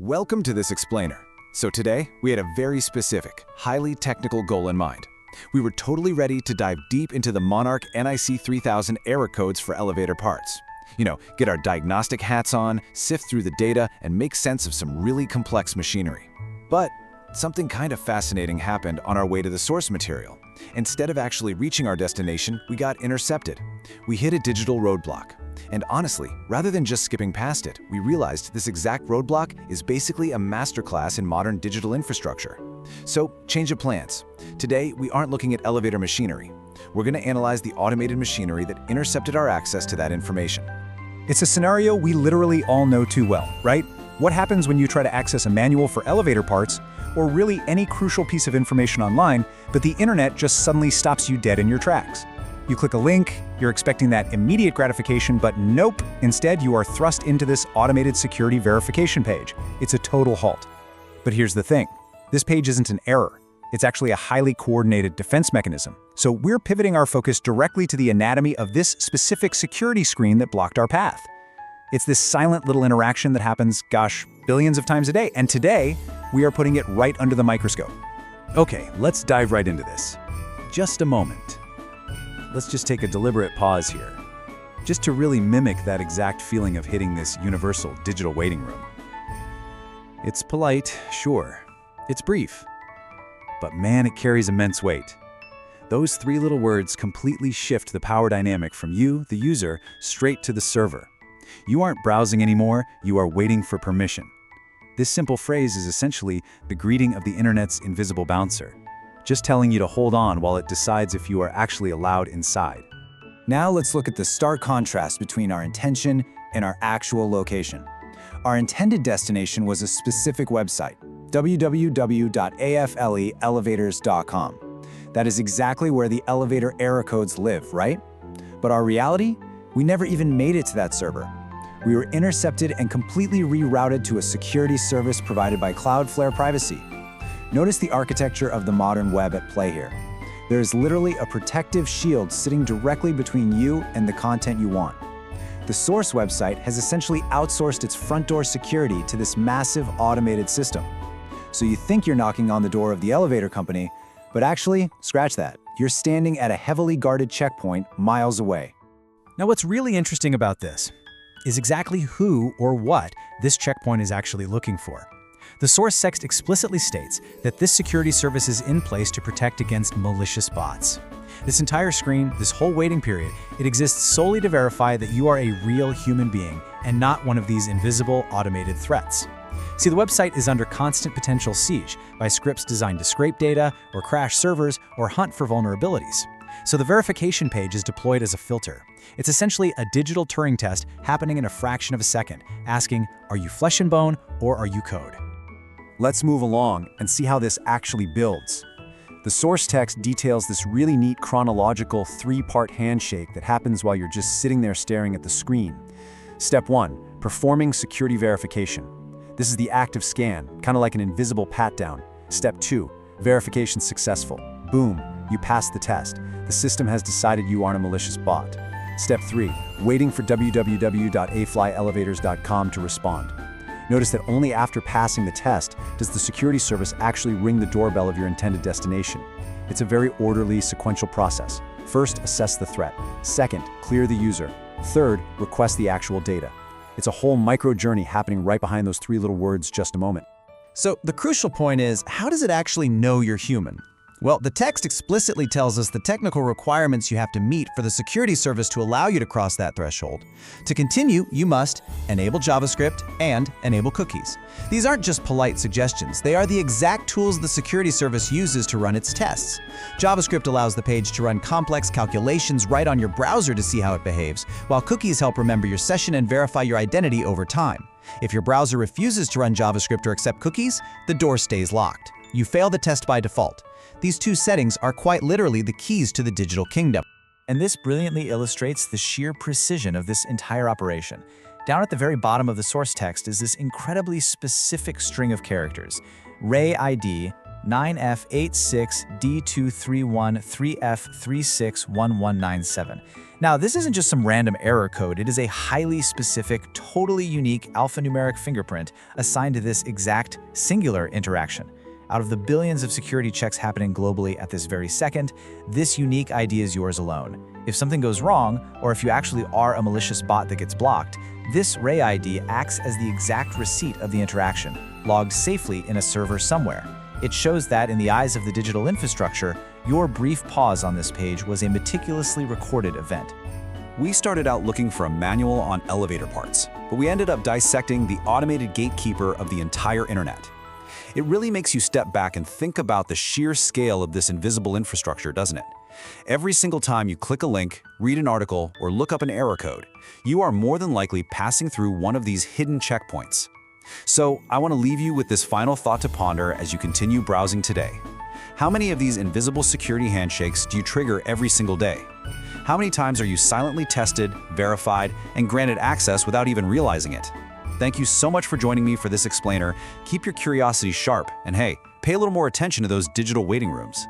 Welcome to this explainer. So today, we had a very specific, highly technical goal in mind. We were totally ready to dive deep into the Monarch NIC 3000 error codes for elevator parts. Get our diagnostic hats on, sift through the data, and make sense of some really complex machinery. But something kind of fascinating happened on our way to the source material. Instead of actually reaching our destination, we got intercepted. We hit a digital roadblock. And honestly, rather than just skipping past it, we realized this exact roadblock is basically a masterclass in modern digital infrastructure. So, change of plans. Today, we aren't looking at elevator machinery. We're going to analyze the automated machinery that intercepted our access to that information. It's a scenario we literally all know too well, right? What happens when you try to access a manual for elevator parts, or really any crucial piece of information online, but the internet just suddenly stops you dead in your tracks? You click a link, you're expecting that immediate gratification, but nope. Instead, you are thrust into this automated security verification page. It's a total halt. But here's the thing. This page isn't an error. It's actually a highly coordinated defense mechanism. So we're pivoting our focus directly to the anatomy of this specific security screen that blocked our path. It's this silent little interaction that happens, billions of times a day. And today, we are putting it right under the microscope. Okay, let's dive right into this. Just a moment. Let's just take a deliberate pause here, just to really mimic that exact feeling of hitting this universal digital waiting room. It's polite, sure. It's brief. But man, it carries immense weight. Those three little words completely shift the power dynamic from you, the user, straight to the server. You aren't browsing anymore, you are waiting for permission. This simple phrase is essentially the greeting of the internet's invisible bouncer, just telling you to hold on while it decides if you are actually allowed inside. Now let's look at the stark contrast between our intention and our actual location. Our intended destination was a specific website, www.afleelevators.com. That is exactly where the elevator error codes live, right? But our reality? We never even made it to that server. We were intercepted and completely rerouted to a security service provided by Cloudflare Privacy. Notice the architecture of the modern web at play here. There is literally a protective shield sitting directly between you and the content you want. The source website has essentially outsourced its front door security to this massive automated system. So you think you're knocking on the door of the elevator company, but actually, scratch that. You're standing at a heavily guarded checkpoint miles away. Now, what's really interesting about this is exactly who or what this checkpoint is actually looking for. The source text explicitly states that this security service is in place to protect against malicious bots. This entire screen, this whole waiting period, it exists solely to verify that you are a real human being and not one of these invisible automated threats. See, the website is under constant potential siege by scripts designed to scrape data or crash servers or hunt for vulnerabilities. So the verification page is deployed as a filter. It's essentially a digital Turing test happening in a fraction of a second, asking, are you flesh and bone or are you code? Let's move along and see how this actually builds. The source text details this really neat chronological three-part handshake that happens while you're just sitting there staring at the screen. Step 1, performing security verification. This is the active scan, kind of like an invisible pat-down. Step 2, verification successful. Boom, you passed the test. The system has decided you aren't a malicious bot. Step 3, waiting for www.aflyelevators.com to respond. Notice that only after passing the test does the security service actually ring the doorbell of your intended destination. It's a very orderly, sequential process. First, assess the threat. Second, clear the user. Third, request the actual data. It's a whole micro journey happening right behind those three little words, just a moment. So the crucial point is, how does it actually know you're human? Well, the text explicitly tells us the technical requirements you have to meet for the security service to allow you to cross that threshold. To continue, you must enable JavaScript and enable cookies. These aren't just polite suggestions. They are the exact tools the security service uses to run its tests. JavaScript allows the page to run complex calculations right on your browser to see how it behaves, while cookies help remember your session and verify your identity over time. If your browser refuses to run JavaScript or accept cookies, the door stays locked. You fail the test by default. These two settings are quite literally the keys to the digital kingdom. And this brilliantly illustrates the sheer precision of this entire operation. Down at the very bottom of the source text is this incredibly specific string of characters. Ray ID, 9F86D231-3F361197. Now, this isn't just some random error code. It is a highly specific, totally unique alphanumeric fingerprint assigned to this exact singular interaction. Out of the billions of security checks happening globally at this very second, this unique ID is yours alone. If something goes wrong, or if you actually are a malicious bot that gets blocked, this Ray ID acts as the exact receipt of the interaction, logged safely in a server somewhere. It shows that, in the eyes of the digital infrastructure, your brief pause on this page was a meticulously recorded event. We started out looking for a manual on elevator parts, but we ended up dissecting the automated gatekeeper of the entire internet. It really makes you step back and think about the sheer scale of this invisible infrastructure, doesn't it? Every single time you click a link, read an article, or look up an error code, you are more than likely passing through one of these hidden checkpoints. So I want to leave you with this final thought to ponder as you continue browsing today. How many of these invisible security handshakes do you trigger every single day? How many times are you silently tested, verified, and granted access without even realizing it? Thank you so much for joining me for this explainer. Keep your curiosity sharp, and hey, pay a little more attention to those digital waiting rooms.